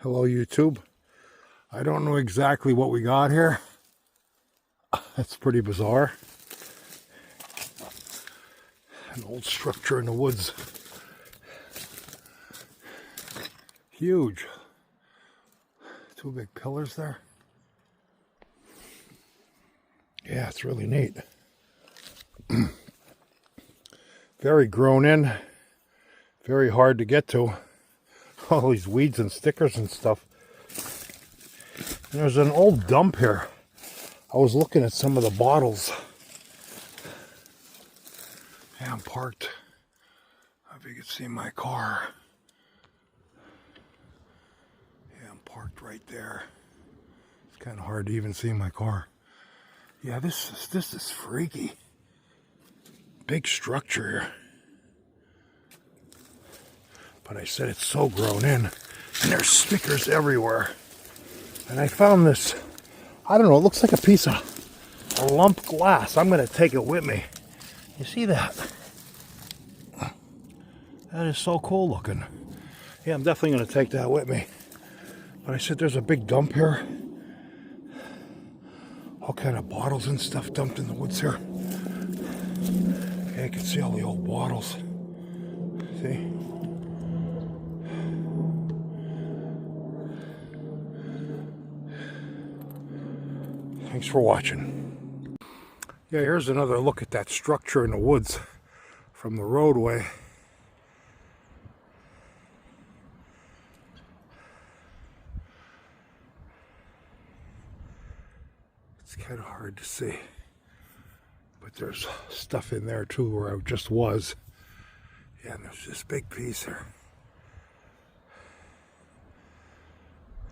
Hello YouTube. I don't know exactly what we got here. It's pretty bizarre. An old structure in the woods. Huge. Two big pillars there. Yeah, it's really neat. Very grown in. Very hard to get to. All these weeds and stickers and stuff. And there's an old dump here. I was looking at some of the bottles. Yeah, I'm parked. I don't know if you can see my car. Yeah, I'm parked right there. It's kind of hard to even see my car. Yeah, this is freaky. Big structure here. But I said it's so grown in. And there's stickers everywhere. And I found this, I don't know, it looks like a piece of a lump glass. I'm going to take it with me. You see that? That is so cool looking. Yeah, I'm definitely going to take that with me. But I said there's a big dump here. All kind of bottles and stuff dumped in the woods here. Okay, I can see all the old bottles. See? Thanks for watching. Yeah, here's another look at that structure in the woods from the roadway. It's kind of hard to see, but there's stuff in there too where I just was. Yeah, and there's this big piece here.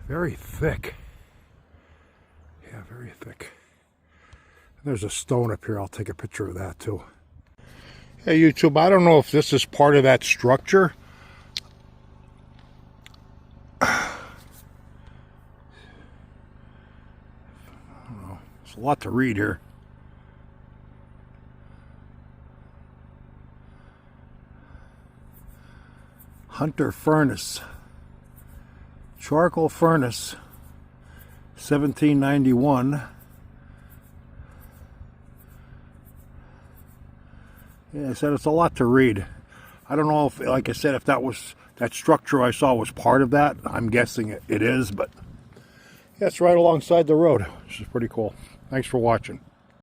Very thick. Yeah, very thick. And there's a stone up here. I'll take a picture of that too. Hey YouTube, I don't know if this is part of that structure. I don't know. There's a lot to read here. Hunter Furnace. Charcoal furnace. 1791. Yeah, I said it's a lot to read. I don't know if, like I said, if that structure I saw was part of that. I'm guessing it is, but yeah, it's right alongside the road, which is pretty cool. Thanks for watching.